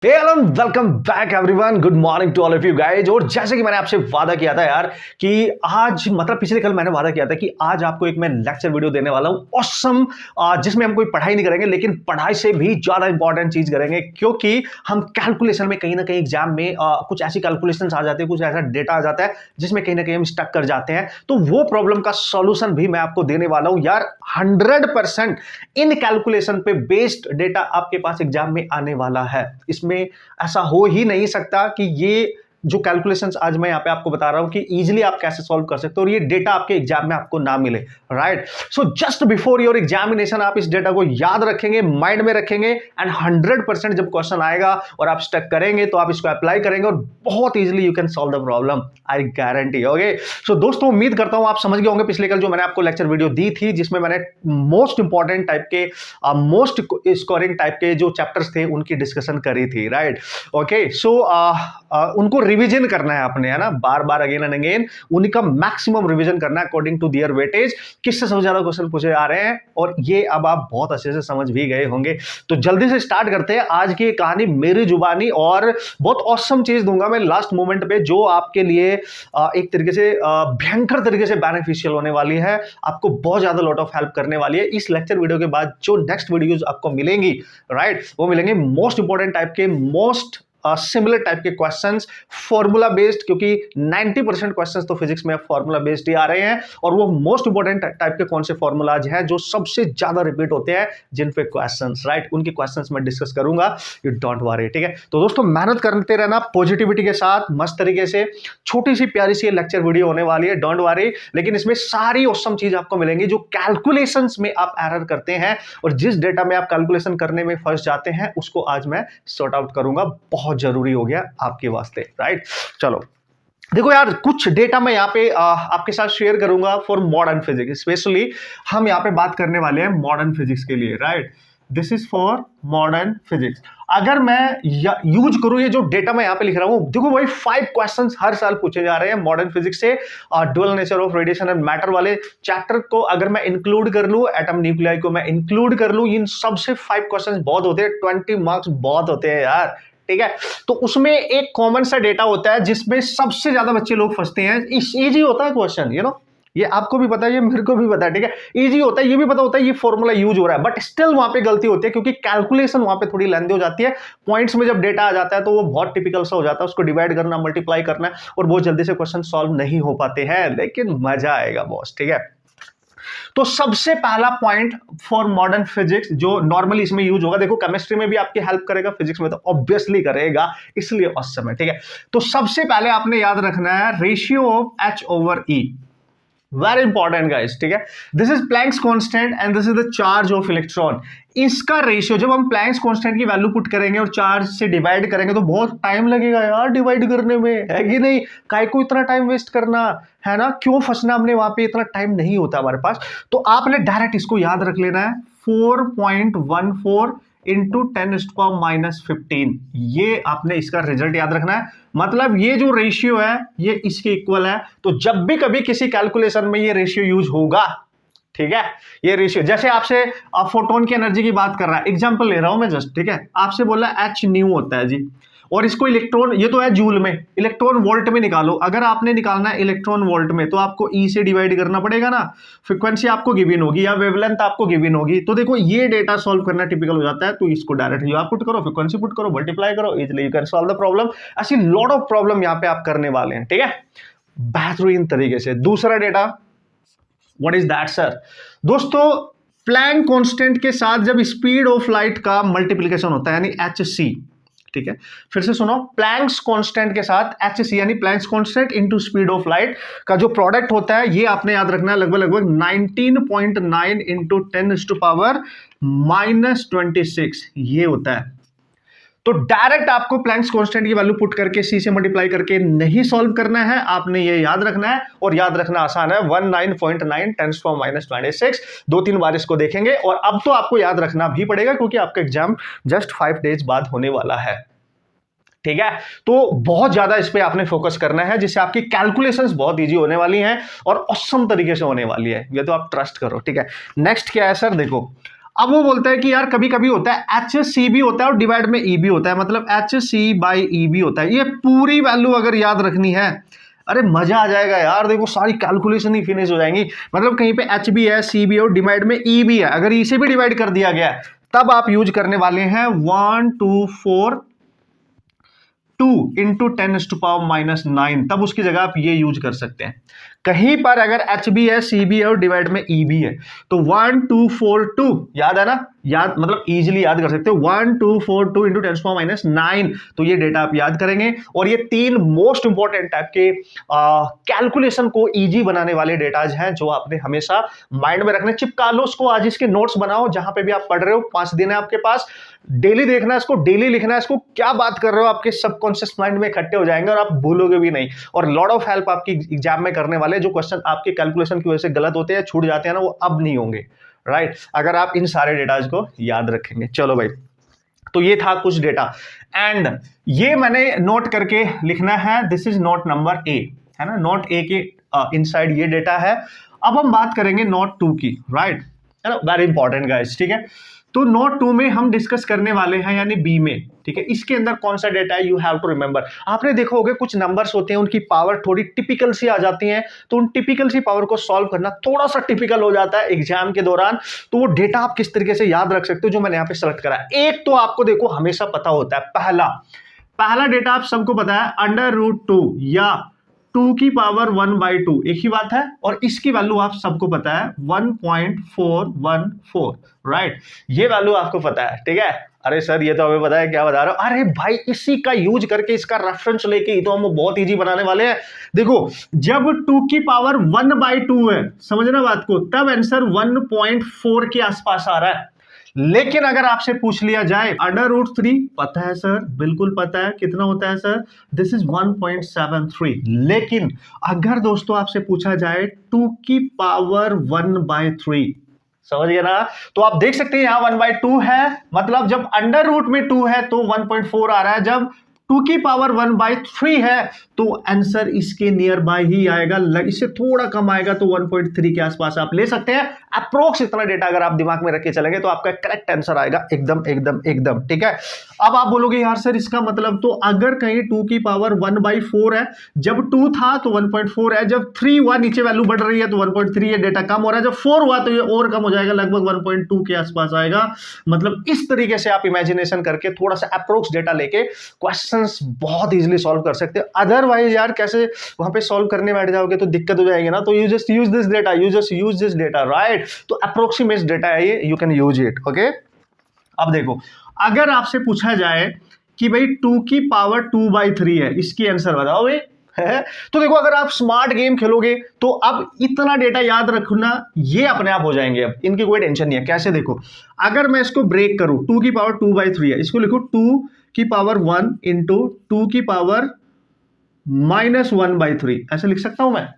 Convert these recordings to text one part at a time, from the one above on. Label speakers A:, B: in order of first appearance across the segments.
A: Hello welcome back everyone, good morning to all of you guys. और जैसे कि मैंने आपसे वादा किया था यार कि आज पिछले कल मैंने वादा किया था कि आज आपको एक मैं लेक्चर वीडियो देने वाला हूं ऑसम, जिसमें हम कोई पढ़ाई नहीं करेंगे लेकिन पढ़ाई से भी ज्यादा इंपॉर्टेंट चीज करेंगे, क्योंकि हम कैलकुलेशन में कहीं ना कहीं एग्जाम में कुछ ऐसी कैलकुलेशंस आ जाती है, कुछ ऐसा डेटा आ जाता है जिसमें कहीं ना कहीं हम स्टक कर जाते हैं। तो वो प्रॉब्लम का सॉल्यूशन भी मैं आपको देने वाला हूं यार। 100% इन कैलकुलेशन पे बेस्ड डेटा आपके पास एग्जाम में आने वाला है। इसमें ऐसा हो ही नहीं सकता कि ये जो कैलकुलेशंस आज मैं यहां पे आपको बता रहा हूं कि इजीली आप कैसे सॉल्व कर सकते हो और ये डेटा आपके एग्जाम में आपको ना मिले, right. So just before your examination आप इस डेटा को याद रखेंगे, माइंड में रखेंगे, एंड 100% जब क्वेश्चन आएगा और आप स्टक करेंगे तो आप इसको अप्लाई करेंगे और बहुत easily you can solve the problem, I guarantee. Okay, so दोस्तों उम्मीद करता हूं आप समझ गए होंगे पिछले कल जो मैंने आपको लेक्चर वीडियो दी थी, जिसमें मैंने मोस्ट इंपॉर्टेंट टाइप के मोस्ट स्कोरिंग टाइप के जो चैप्टर्स थे उनकी डिस्कशन करी थी, राइट। ओके, सो उनको रिवीजन करना है आपने, है ना, बार बार अगेन एंड अगेन उनका मैक्सिमम रिवीजन करना है अकॉर्डिंग टू देयर वेटेज, किससे सबसे ज्यादा क्वेश्चन पूछे आ रहे हैं, और ये अब आप बहुत अच्छे से समझ भी गए होंगे। तो जल्दी से स्टार्ट करते हैं आज की कहानी मेरी जुबानी, और बहुत ऑसम चीज दूंगा मैं लास्ट मोमेंट पे जो आपके लिए एक तरीके से भयंकर तरीके से बेनिफिशियल होने वाली है, आपको बहुत ज्यादा लॉट ऑफ हेल्प करने वाली है। इस लेक्चर वीडियो के बाद जो नेक्स्ट वीडियोज आपको मिलेंगी, राइट, वो मिलेंगे मोस्ट इंपॉर्टेंट टाइप के, मोस्ट सिमिलर टाइप के क्वेश्चंस, फॉर्मूला बेस्ड, क्योंकि 90% क्वेश्चंस तो फिजिक्स में फॉर्मूला बेस्ड ही आ रहे हैं, और वो मोस्ट इंपॉर्टेंट टाइप के कौन से फॉर्मूलाज हैं जो सबसे ज्यादा रिपीट होते हैं जिन पे क्वेश्चंस, राइट, उनके क्वेश्चंस मैं डिस्कस करूंगा, यू डोंट वरी, ठीक है। तो दोस्तों मेहनत करते रहना पॉजिटिविटी के साथ, मस्त तरीके से। छोटी सी प्यारी सी लेक्चर वीडियो होने वाली है, डोंट वरी, लेकिन इसमें सारी ऑसम चीज आपको मिलेंगी जो कैलकुलेशंस में आप एरर करते हैं और जिस डेटा में आप कैलकुलेशन करने में फंस जाते हैं उसको आज मैं सॉर्ट आउट करूंगा। बहुत जरूरी हो गया आपके वास्ते, राइट। चलो देखो यार, कुछ डेटा मैं यहाँ पे आपके साथ शेयर करूंगा फॉर मॉडर्न फिजिक्स। स्पेशली हम यहाँ पे बात करने वाले हैं मॉडर्न फिजिक्स के लिए, right. This is for modern physics. अगर मैं यूज करूं ये जो डेटा मैं यहाँ पे लिख रहा हूं, देखो वही 5 क्वेश्चंस हर साल पूछे जा रहे हैं मॉडर्न फिजिक्स से। Dual nature of radiation and matter वाले चैप्टर को अगर मैं इंक्लूड कर लूं, एटम न्यूक्लियाई को मैं इंक्लूड कर लूं, इन सबसे 5 क्वेश्चंस बहुत होते हैं, 20 मार्क्स बहुत होते हैं यार, ठीक है। तो उसमें एक कॉमन सा डेटा होता है जिसमें सबसे ज्यादा बच्चे लोग फंसते हैं। इजी होता है क्वेश्चन, यू नो, ये आपको भी पता है, ये मेरे को भी पता है, ठीक है। इजी होता है, ये भी पता होता है ये फॉर्मूला यूज हो रहा है, बट स्टिल वहां पे गलती होती है क्योंकि कैलकुलेशन वहां पे थोड़ी लेंथी हो जाती है। पॉइंट्स में जब डेटा आ जाता है तो वो बहुत टिपिकल सा हो जाता है, उसको डिवाइड करना, मल्टीप्लाई करना, और बहुत जल्दी से क्वेश्चन सॉल्व नहीं हो पाते हैं, लेकिन मजा आएगा बॉस, ठीक है। तो सबसे पहला पॉइंट फॉर मॉडर्न फिजिक्स जो नॉर्मली इसमें यूज होगा, देखो केमिस्ट्री में भी आपकी हेल्प करेगा, फिजिक्स में तो ऑब्वियसली करेगा, इसलिए ऑसम है, ठीक है। तो सबसे पहले आपने याद रखना है ratio of H over E, very important guys, ठीक है। This is Planck's constant and this is the charge of electron. इसका रेशियो जब हम प्लैंक्स कांस्टेंट की वैल्यू पुट करेंगे और चार्ज से डिवाइड करेंगे तो बहुत टाइम लगेगा यार डिवाइड करने में, है कि नहीं। काहे को इतना टाइम वेस्ट करना, है ना, क्यों फंसना हमने वहां पे, इतना टाइम नहीं होता हमारे पास। तो आपने डायरेक्ट इसको याद रख लेना है, 4.14 इंटू 10⁻⁻15, ये आपने इसका रिजल्ट याद रखना है। मतलब ये जो रेशियो है ये इसके इक्वल है। तो जब भी कभी किसी कैलकुलेशन में ये रेशियो यूज होगा, ठीक है, ये रेशियो, जैसे आपसे फोटोन की एनर्जी की बात कर रहा है, एग्जांपल ले रहा हूं मैं जस्ट, ठीक है, आपसे बोला एच न्यू होता है जी, और इसको इलेक्ट्रॉन, ये तो है जूल में, इलेक्ट्रॉन वोल्ट में निकालो। अगर आपने निकालना है इलेक्ट्रॉन वोल्ट में तो आपको ई से डिवाइड करना पड़ेगा ना, फ्रीक्वेंसी आपको गिवन होगी या वेवलेंथ आपको गिवन होगी। तो देखो ये डेटा सॉल्व करना टिपिकल हो जाता है, तो इसको डायरेक्ट यू पुट करो, फ्रीक्वेंसी पुट करो, मल्टीप्लाई करो, easily you can solve the problem. ऐसी लॉट ऑफ प्रॉब्लम यहाँ पे आप करने वाले हैं, ठीक है, बेहतरीन तरीके से। दूसरा data, what is that sir? दोस्तों प्लैंक कांस्टेंट के साथ जब स्पीड ऑफ लाइट का मल्टीप्लिकेशन होता है यानी hc, ठीक है, फिर से सुनो, प्लैंक्स कांस्टेंट के साथ hc यानी Planck's constant into speed of light का जो प्रोडक्ट होता है ये आपने याद रखना है, लगभग 19.9 इंटू 10⁻⁻26 ये होता है। तो डायरेक्ट आपको प्लैंक्स कांस्टेंट की वैल्यू पुट करके सी से मल्टीप्लाई करके नहीं सॉल्व करना है, आपने ये याद रखना है, और याद रखना आसान है, 19.9 10⁻⁻26। 2-3 बार इसको देखेंगे, और अब तो आपको याद रखना भी पड़ेगा क्योंकि आपका एग्जाम जस्ट 5 डेज बाद होने वाला है, ठीक है। तो बहुत ज्यादा इस पे आपने फोकस करना है जिससे आपकी कैलकुलेशंस बहुत इजी होने वाली हैं और ऑसम तरीके से होने वाली है, ये तो आप ट्रस्ट करो, ठीक है। नेक्स्ट क्या है सर? देखो अब वो बोलता है कि यार कभी कभी होता है एच सी भी होता है और डिवाइड में ई भी होता है, मतलब एच सी बाई ई भी होता है। ये पूरी वैल्यू अगर याद रखनी है, अरे मजा आ जाएगा यार। देखो सारी कैलकुलेशन ही फिनिश हो जाएंगी। मतलब कहीं पे एच भी है, सी भी है और डिवाइड में ई भी है, अगर ई से भी डिवाइड कर दिया गया है तब आप यूज करने वाले हैं 1 2 4 2 इंटू 10⁻⁹, तब उसकी जगह आप ये यूज कर सकते हैं। कहीं पर अगर एच भी है, सी भी है और डिवाइड में ई भी है तो 1 2 4 2 याद है ना, याद मतलब इजीली याद कर सकते हो। 1 2 4 2 इंटू 10⁻⁹, तो ये डेटा आप याद करेंगे। और ये 3 मोस्ट इंपॉर्टेंट टाइप के कैलकुलेशन को इजी बनाने वाले डेटाज हैं जो आपने हमेशा माइंड में रखने। चिपका लो उसको, आज इसके नोट्स बनाओ, जहां पे भी आप पढ़ रहे हो 5 दिन है आपके पास, डेली देखना है इसको, डेली लिखना है इसको, क्या बात कर रहे हो आपके सबकॉन्शियस माइंड में इकट्ठे हो जाएंगे और आप भूलोगे भी नहीं। और लॉट ऑफ हेल्प आपकी एग्जाम में करने वाले, जो क्वेश्चन आपके कैलकुलेशन की वजह से गलत होते हैं, छूट जाते हैं ना, वो अब नहीं होंगे, राइट, अगर आप इन सारे डेटाज को याद रखेंगे। चलो भाई, तो ये था कुछ डेटा एंड ये मैंने नोट करके लिखना है। This is note number A, है ना, नोट ए के इनसाइड ये डेटा है। अब हम बात करेंगे नोट 2 की, राइट, है ना, वेरी इंपॉर्टेंट गाइस, ठीक है। तो नोट 2 में हम डिस्कस करने वाले हैं, यानी बी में, ठीक है। इसके अंदर कौन सा डेटा है, यू हैव टू रिमेंबर। आपने देखा होगा कुछ नंबर्स होते हैं उनकी पावर थोड़ी टिपिकल सी आ जाती है, तो उन टिपिकल सी पावर को सॉल्व करना थोड़ा सा टिपिकल हो जाता है एग्जाम के दौरान। तो वो डेटा आप किस तरीके से याद रख सकते हो, जो मैंने यहाँ पे सेलेक्ट करा है। एक तो आपको देखो हमेशा पता होता है, पहला डेटा आप सबको पता है, √2 या 2 की पावर 1/2, एक ही बात है। और इसकी वैल्यू आप सबको पता है 1.414, राइट, ये वैल्यू आपको पता है, ठीक है। अरे सर ये तो हमें पता है, क्या बता रहे हो। अरे भाई इसी का यूज करके, इसका रेफरेंस लेके ही तो हम बहुत इजी बनाने वाले हैं। देखो जब 2 की पावर 1/2 है, समझना बात को, तब आंसर 1.4 के आसपास आ रहा है। लेकिन अगर आपसे पूछ लिया जाए √3, पता है सर, बिल्कुल पता है, कितना होता है सर, दिस इज 1.73। लेकिन अगर दोस्तों आपसे पूछा जाए 2 की पावर 1/3, समझ गए ना, तो आप देख सकते हैं यहां 1/2 है, मतलब जब अंडर रूट में 2 है तो 1.4 आ रहा है। जब 2 की पावर 1/3 है तो आंसर इसके नियर बाय ही आएगा, इससे थोड़ा कम आएगा तो 1.3 के आसपास आप ले सकते हैं। अप्रोक्स इतना डेटा अगर आप दिमाग में रख के चलेंगे तो आपका करेक्ट आंसर आएगा, एकदम एकदम एकदम, ठीक है। अब आप बोलोगे यार सर इसका मतलब, तो अगर कहीं 2 की पावर 1/4 है, जब 2 था तो 1.4 है, जब 3 हुआ नीचे वैल्यू बढ़ रही है तो 1.3 है, डेटा कम हो रहा है, जब 4 हुआ तो ये और कम हो जाएगा, लगभग 1.2 के आसपास आएगा। मतलब इस तरीके से आप इमेजिनेशन करके थोड़ा सा अप्रोक्स डेटा लेके क्वेश्चन बहुत इजीली सॉल्व कर सकते हैं। अदरवाइज यार कैसे वहां पे सॉल्व करने बैठ जाओगे तो दिक्कत हो जाएगी ना। तो you just use this data, right. तो अप्रोक्सीमेट डेटा है ये, you can use it, okay. अब देखो अगर आपसे पूछा जाए कि भाई 2 की पावर 2/3 है, इसकी आंसर बताओ भाई, है। तो देखो अगर आप स्मार्ट गेम खेलोगे तो अब इतना डेटा याद रखना ये अपने आप हो जाएंगे, अब इनकी कोई टेंशन नहीं है। कैसे देखो, अगर मैं इसको ब्रेक करूं, 2 की पावर 2/3 है, इसको लिखो 2 की पावर 1 इंटू 2 की पावर -1/3, ऐसे लिख सकता हूं मैं,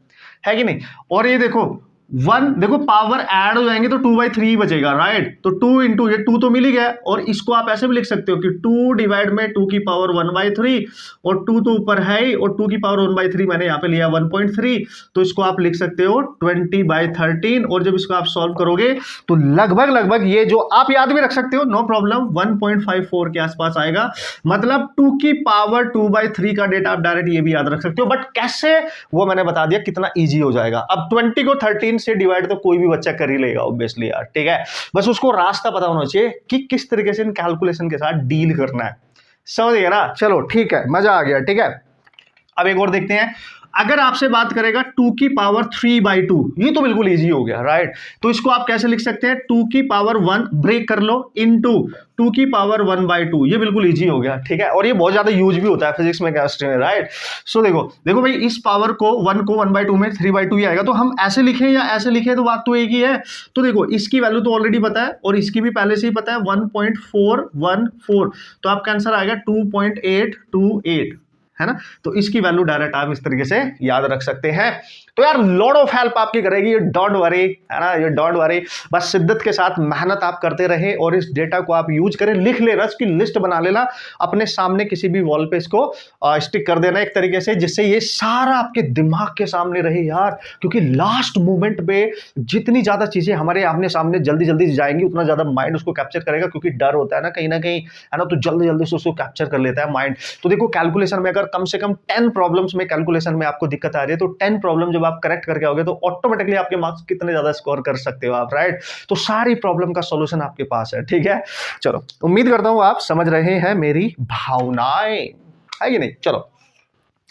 A: है कि नहीं। और ये देखो 1, देखो पावर ऐड हो जाएंगे तो 2/3 बचेगा, राइट। तो 2 इंटू ये 2 तो मिल ही गया, और इसको आप ऐसे भी लिख सकते हो कि 2 डिवाइड में 2 की पावर 1/3, और 2 तो ऊपर है ही, और 2 की पावर 1/3 मैंने यहाँ पे लिया 1.3, तो इसको आप लिख सकते हो 20/13। और जब इसको आप सॉल्व करोगे तो लगभग ये जो आप याद भी रख सकते हो, नो प्रॉब्लम, 1.54 के आसपास आएगा। मतलब 2 की पावर 2/3 का डेटा आप डायरेक्ट ये भी याद रख सकते हो। बट कैसे, वो मैंने बता दिया कितना ईजी हो जाएगा। अब 20 को 13 से डिवाइड तो कोई भी बच्चा कर ही लेगा ऑब्वियसली यार, ठीक है। बस उसको रास्ता पता होना चाहिए कि किस तरीके से इन कैलकुलेशन के साथ डील करना है, समझ गया ना। चलो ठीक है, मजा आ गया, ठीक है। अब एक और देखते हैं, अगर आपसे बात करेगा 2 की पावर 3/2, ये तो बिल्कुल इजी हो गया, राइट। तो इसको आप कैसे लिख सकते हैं, 2 की पावर 1 ब्रेक कर लो इनटू 2 की पावर 1/2, ये बिल्कुल इजी हो गया, ठीक है। और ये बहुत ज्यादा यूज भी होता है फिजिक्स में, केमिस्ट्री में, राइट। सो देखो भाई, इस पावर को 1 को 1/2 में 3/2 ही आएगा, तो हम ऐसे लिखें या ऐसे लिखें तो बात तो एक ही है। तो देखो इसकी वैल्यू तो ऑलरेडी पता है और इसकी भी पहले से ही पता है, 1.414, तो आपका आंसर आएगा 2.828, है ना। तो इसकी वैल्यू डायरेक्ट आप इस तरीके से याद रख सकते हैं। तो यार लॉट ऑफ हेल्प आपकी करेगी, ये डोंट वरी, है ना, ये डोंट वरी। बस शिद्दत के साथ मेहनत आप करते रहे और इस डेटा को आप यूज करें, लिख लेना, इसकी लिस्ट बना लेना, अपने सामने किसी भी वॉल पे इसको स्टिक कर देना एक तरीके से, जिससे ये सारा आपके दिमाग के सामने रहे यार। क्योंकि लास्ट मोमेंट पे जितनी ज्यादा चीजें हमारे आमने सामने जल्दी जल्दी जाएंगी, उतना ज्यादा माइंड उसको कैप्चर करेगा, क्योंकि डर होता है ना कहीं, है ना, तो जल्दी जल्दी से उसको कैप्चर कर लेता है माइंड। तो देखो कैलकुलेशन में अगर कम से कम 10 प्रॉब्लम्स में कैलकुलेशन में आपको दिक्कत आ रही है, तो 10 प्रॉब्लम जब आप करेक्ट करके आओगे तो ऑटोमेटिकली आपके मार्क्स कितने ज्यादा स्कोर कर सकते हो आप, राइट। तो सारी प्रॉब्लम का सॉल्यूशन आपके पास है, ठीक है। चलो उम्मीद करता हूं आप समझ रहे हैं मेरी भावनाएं, है कि नहीं। चलो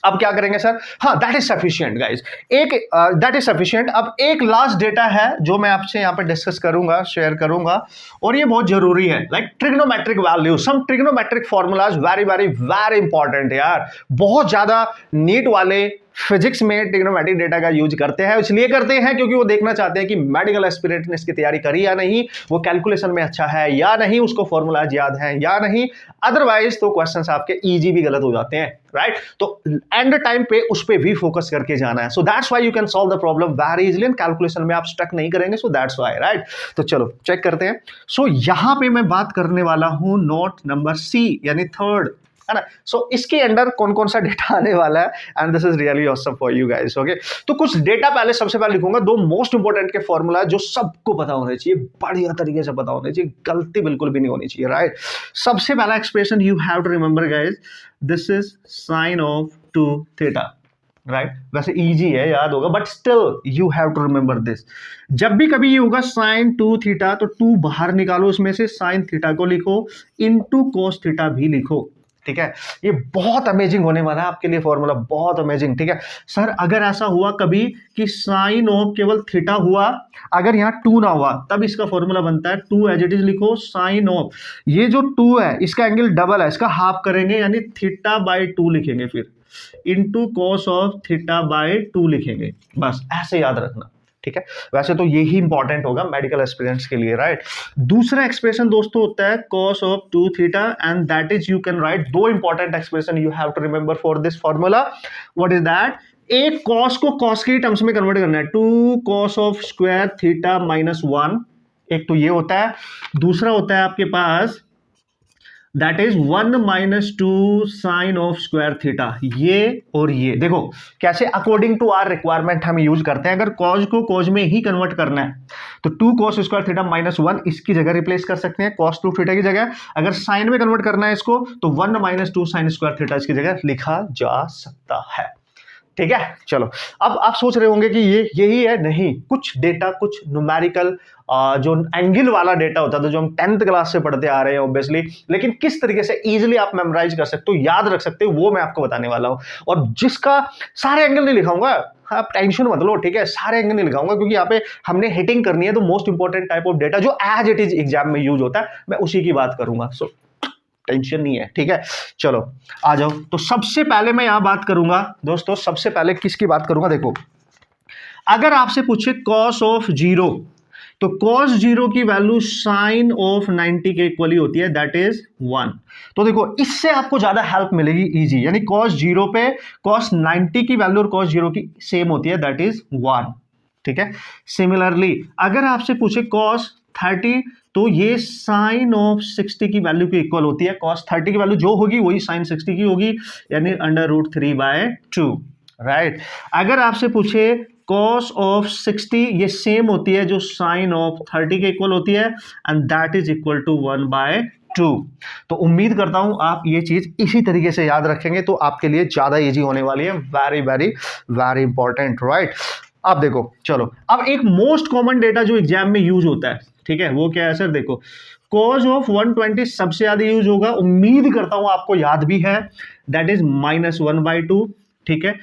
A: अब क्या करेंगे सर, हाँ दैट इज सफिशिएंट गाइस, एक दैट इज सफिशिएंट। अब एक लास्ट डेटा है जो मैं आपसे यहाँ पे डिस्कस करूंगा, शेयर करूंगा, और ये बहुत जरूरी है, like trigonometric value, some trigonometric formulas, very very very important यार। बहुत ज्यादा नीट वाले फिजिक्स में ट्रिग्नोमेट्रिक डेटा का यूज करते हैं, इसलिए करते हैं क्योंकि वो देखना चाहते हैं कि मेडिकल एस्पिरेंट ने इसकी तैयारी करी या नहीं, वो कैलकुलेशन में अच्छा है या नहीं, उसको फॉर्मूलाज याद है या नहीं। अदरवाइज तो क्वेश्चंस आपके इजी भी गलत हो जाते हैं, राइट। तो एंड टाइम पे उस पे भी फोकस करके जाना है। So that's why you can solve the problem very easily, and calculation में आप स्टक नहीं करेंगे। So that's why, right. तो चलो चेक करते हैं। सो यहां पे मैं बात करने वाला हूं नोट नंबर सी, यानी थर्ड, है ना। सो इसके अंदर कौन कौन सा डेटा आने वाला है, and this is really awesome for you guys, okay. तो कुछ डेटा पहले, सबसे पहले लिखूंगा दो मोस्ट इंपोर्टेंट के फॉर्मूला जो सबको पता होने चाहिए, बढ़िया तरीके से पता होने चाहिए, गलती बिल्कुल भी नहीं होनी चाहिए, राइट। सबसे पहला expression you have to remember guys, this is sine of 2 theta, right. वैसे इजी है, याद होगा, but still you have to remember this. जब भी कभी ये होगा साइन 2 थीटा, तो 2 बाहर निकालो, इसमें से साइन थीटा को लिखो, इनटू कोस थीटा भी लिखो, ठीक है। ये बहुत अमेजिंग होने वाला है आपके लिए फॉर्मूला, बहुत अमेजिंग, ठीक है। सर अगर ऐसा हुआ कभी कि साइन ऑफ केवल थीटा हुआ, अगर यहाँ 2 ना हुआ, तब इसका फॉर्मूला बनता है 2 एज इट इज लिखो, साइन ऑफ, ये जो 2 है इसका एंगल डबल है, इसका हाफ करेंगे, यानी थीटा बाई 2 लिखेंगे, फिर into cos of theta by 2 लिखेंगे, बस ऐसे याद रखना, ठीक है। वैसे तो यही इंपॉर्टेंट होगा मेडिकल एस्पिरेंट्स के लिए, राइट। दूसरा एक्सप्रेशन दोस्तों होता है cos ऑफ 2 थीटा, and that is you can write दो important expression you have to remember for this formula. What is that? एक cos को cos के टर्म्स में कन्वर्ट करना है, 2 cos of square theta minus 1, एक तो ये होता है। दूसरा होता है आपके पास that is 1 minus 2 sine of square theta, ये और ये देखो कैसे अकॉर्डिंग टू आर रिक्वायरमेंट हम यूज करते हैं। अगर कॉज को कॉज में ही कन्वर्ट करना है तो 2 cos स्क्वायर थीटा माइनस 1 इसकी जगह रिप्लेस कर सकते हैं, cos 2 थीटा की जगह। अगर साइन में कन्वर्ट करना है इसको तो 1 माइनस 2 साइन स्क्वायर थीटा इसकी जगह लिखा जा सकता है, ठीक है। चलो अब आप सोच रहे होंगे कि ये यही है, नहीं, कुछ डेटा, कुछ न्यूमेरिकल जो एंगल वाला डेटा होता था जो हम 10th क्लास से पढ़ते आ रहे हैं ऑब्वियसली, लेकिन किस तरीके से इजीली आप मेमोराइज कर सकते हो, याद रख सकते हो, वो मैं आपको बताने वाला हूं। और जिसका सारे एंगल नहीं लिखाऊंगा, आप टेंशन मत लो, ठीक है, सारे एंगल नहीं लिखाऊंगा, क्योंकि यहाँ पे हमने हिटिंग करनी है, तो most important type of data जो एज इट इज एग्जाम में यूज होता है, मैं उसी की बात करूंगा। सो टेंशन नहीं है, ठीक है। चलो आ जाओ। तो सबसे पहले मैं यहां बात करूंगा दोस्तों, सबसे पहले किसकी बात करूंगा, देखो अगर आपसे पूछे cos ऑफ 0, तो cos 0 की वैल्यू साइन ऑफ 90 के इक्वली होती है, दैट इज 1। तो देखो इससे आपको ज्यादा हेल्प मिलेगी, इजी, यानी cos 0 पे cos 90 की वैल्यू और cos 0 की सेम होती है, दैट इज 1, ठीक है। सिमिलरली अगर आपसे पूछे cos 30, तो ये साइन ऑफ 60 की वैल्यू के इक्वल होती है, cos 30 की वैल्यू जो होगी वही साइन 60 की होगी, यानी √3/2, राइट। अगर आपसे पूछे cos ऑफ 60, ये सेम होती है जो साइन ऑफ 30 के इक्वल होती है, and that is equal to 1/2। तो उम्मीद करता हूं आप ये चीज इसी तरीके से याद रखेंगे तो आपके लिए ज्यादा इजी होने वाली है, very very very important, right. अब देखो, चलो अब एक मोस्ट कॉमन डेटा जो एग्जाम में यूज होता है, ठीक है, वो क्या है सर, देखो cos ऑफ 120 सबसे ज्यादा यूज होगा, उम्मीद करता हूं आपको याद भी है, दैट इज -1/2, ठीक है।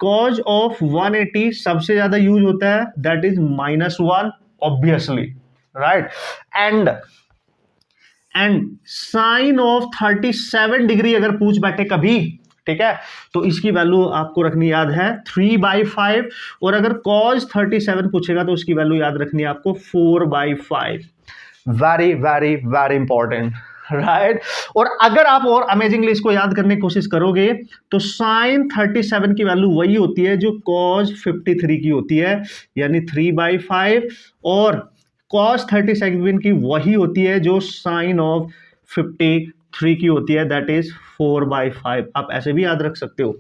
A: cos ऑफ 180 सबसे ज्यादा यूज होता है, that is -1, obviously, right. And sine of 37 degree अगर पूछ बैठे कभी, ठीक है, तो इसकी वैल्यू आपको रखनी याद है 3/5, और अगर cos 37 पूछेगा तो उसकी वैल्यू याद रखनी है आपको 4/5। Very very very important, right और अगर आप और अमेजिंगली इसको याद करने की कोशिश करोगे तो साइन 37 की वैल्यू वही होती है जो कॉस 53 की होती है, यानी 3/5, और कॉस 37 की वही होती है जो साइन ऑफ 53 की होती है, दैट इज 4/5। आप ऐसे भी याद रख सकते हो,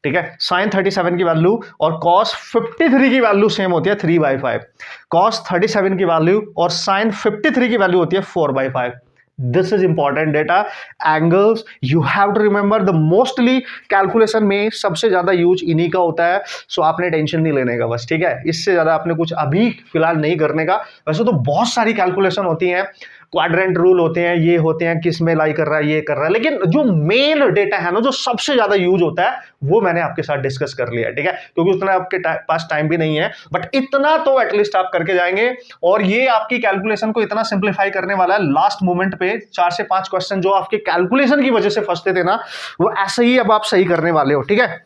A: ठीक है। साइन 37 की वैल्यू और कॉस 53 की वैल्यू सेम होती है 3/5। कॉस 37 की वैल्यू और साइन 53 की वैल्यू होती है 4/5। This is important data. Angles you have to remember, the mostly calculation में सबसे ज्यादा यूज इन्हीं का होता है, सो आपने टेंशन नहीं लेने का बस, ठीक है। इससे ज्यादा आपने कुछ अभी फिलहाल नहीं करने का। वैसे तो बहुत सारी कैलकुलेशन होती हैं, क्वाड्रेंट रूल होते हैं, ये होते हैं, किस में लाई कर रहा है, ये कर रहा है, लेकिन जो मेन डेटा है ना, जो सबसे ज्यादा यूज होता है, वो मैंने आपके साथ डिस्कस कर लिया है, ठीक है। क्योंकि उतना आपके पास टाइम भी नहीं है, बट इतना तो एटलीस्ट आप करके जाएंगे। और ये आपकी कैलकुलेशन को इतना सिंप्लीफाई करने वाला है, लास्ट मोमेंट पे 4 से 5 क्वेश्चन जो आपके कैलकुलेशन की वजह से फंसते थे ना, वो ऐसे ही अब आप सही करने वाले हो, ठीक है।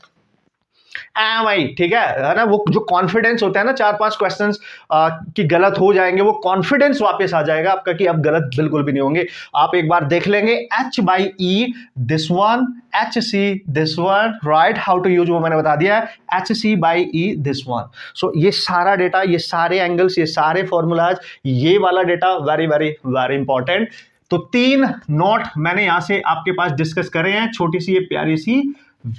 A: ठीक है ना, वो जो कॉन्फिडेंस होता है ना, 4-5 क्वेश्चंस कि गलत हो जाएंगे, वो कॉन्फिडेंस वापस आ जाएगा आपका कि अब गलत बिल्कुल भी नहीं होंगे। आप एक बार देख लेंगे H/E this one, HC this one, right. How to use वो मैंने बता दिया है, HC/E दिस वन। सो ये सारा डेटा, ये सारे एंगल्स, ये सारे फॉर्मूलाज, ये वाला data very very very important. तो 3 नोट मैंने यहां से आपके पास डिस्कस करे हैं, छोटी सी ये प्यारी सी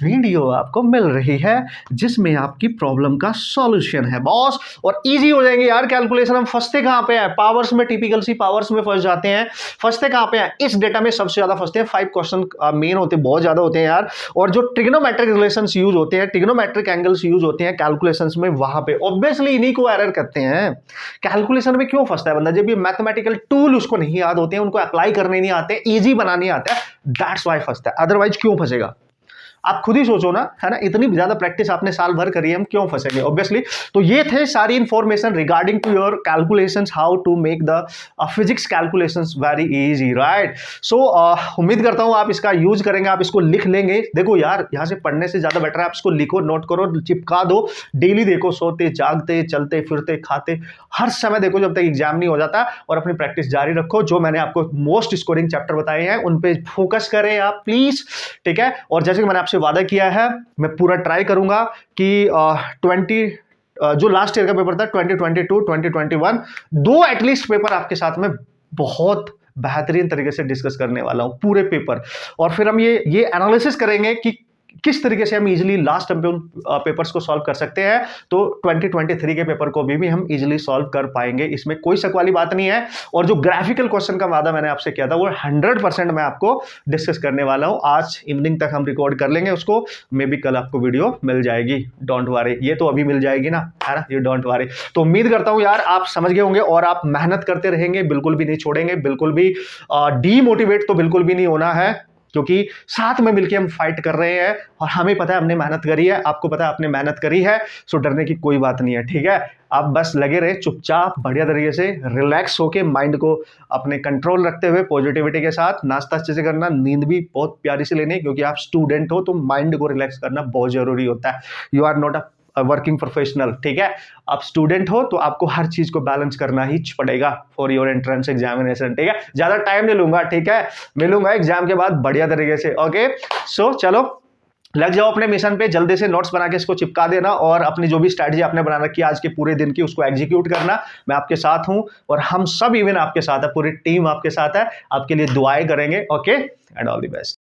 A: वीडियो आपको मिल रही है जिसमें आपकी प्रॉब्लम का सॉल्यूशन है बॉस, और इजी हो जाएंगे यार कैलकुलेशन। हम फंसते कहां पे हैं, पावर्स में, टिपिकल सी पावर्स में फंस जाते हैं। फंसते कहां पे हैं, इस डेटा में सबसे ज्यादा फंसते हैं। 5 क्वेश्चन मेन होते हैं, बहुत ज्यादा होते हैं यार। और जो ट्रिग्नोमेट्रिक रिलेशंस यूज होते हैं, ट्रिग्नोमेट्रिक एंगल्स यूज होते हैं कैलकुलेशंस में, वहां पे ऑब्वियसली इन्हीं को एरर करते हैं। कैलकुलेशन में क्यों फंसता है बंदा, जब ये मैथमेटिकल टूल उसको नहीं याद होते हैं, उनको अप्लाई करने नहीं आते, इजी बनाने आते हैं, दैट्स व्हाई फंसता है। अदरवाइज क्यों फंसेगा, आप खुद ही सोचो ना, है ना। इतनी ज्यादा प्रैक्टिस आपने साल भर करी है, हम क्यों फंसेंगे ऑब्वियसली। तो ये थे सारी information regarding to your calculations, how to make the physics calculations very easy, right. So उम्मीद करता हूं आप इसका यूज करेंगे, आप इसको लिख लेंगे। देखो यार, यहां से पढ़ने से ज्यादा बेटर है आप इसको लिखो, नोट करो, चिपका दो, डेली देखो, सोते जागते चलते फिरते खाते हर समय देखो, जब तक एग्जाम नहीं हो जाता। और अपनी प्रैक्टिस जारी रखो, जो मैंने आपको मोस्ट स्कोरिंग चैप्टर बताए हैं उन पे फोकस करें आप प्लीज, ठीक है। और जैसे कि मैंने आपसे वादा किया है, मैं पूरा ट्राई करूंगा कि 20 जो लास्ट ईयर का पेपर था 2022 2021, 2 एटलीस्ट पेपर आपके साथ में बहुत बेहतरीन तरीके से डिस्कस करने वाला हूं, पूरे पेपर। और फिर हम ये एनालिसिस करेंगे कि किस तरीके से हम इजीली लास्ट टाइम पे उन पेपर्स को सॉल्व कर सकते हैं। तो 2023 के पेपर को भी हम इजीली सॉल्व कर पाएंगे, इसमें कोई शक वाली बात नहीं है। और जो ग्राफिकल क्वेश्चन का वादा मैंने आपसे किया था, वो 100% मैं आपको डिस्कस करने वाला हूं। आज इवनिंग तक हम रिकॉर्ड कर लेंगे उसको, मे बी कल आपको वीडियो मिल जाएगी, डोंट वरी। ये तो अभी मिल जाएगी ना, है ना, ये डोंट वरी। तो उम्मीद करता हूं यार आप समझ गए होंगे और आप मेहनत करते रहेंगे, बिल्कुल भी नहीं छोड़ेंगे, बिल्कुल भी डीमोटिवेट तो बिल्कुल भी नहीं होना है, क्योंकि साथ में मिलकर हम फाइट कर रहे हैं। और हमें पता है हमने मेहनत करी है, आपको पता है आपने मेहनत करी है, सो डरने की कोई बात नहीं है, ठीक है। आप बस लगे रहे चुपचाप, बढ़िया तरीके से रिलैक्स होके, माइंड को अपने कंट्रोल रखते हुए, पॉजिटिविटी के साथ नाश्ता अच्छे से करना, नींद भी बहुत प्यारी से लेनी, क्योंकि आप स्टूडेंट हो तो माइंड को रिलैक्स करना बहुत जरूरी होता है। You are not a working professional, ठीक है। आप स्टूडेंट हो तो आपको हर चीज को बैलेंस करना ही पड़ेगा फॉर योर एंट्रेंस एग्जामिनेशन, ठीक है। ज्यादा टाइम नहीं लूंगा, ठीक है, मिलूंगा एग्जाम के बाद बढ़िया तरीके से, ओके। सो चलो लग जाओ अपने मिशन पे, जल्दी से नोट्स बना के इसको चिपका देना, और अपनी जो भी स्ट्रैटेजी आपने बना रखी है आज के पूरे दिन की, उसको एग्जीक्यूट करना। मैं आपके साथ हूं और हम सब इवन आपके साथ है, पूरी टीम आपके साथ है, आपके लिए दुआएं करेंगे, okay. And all the best.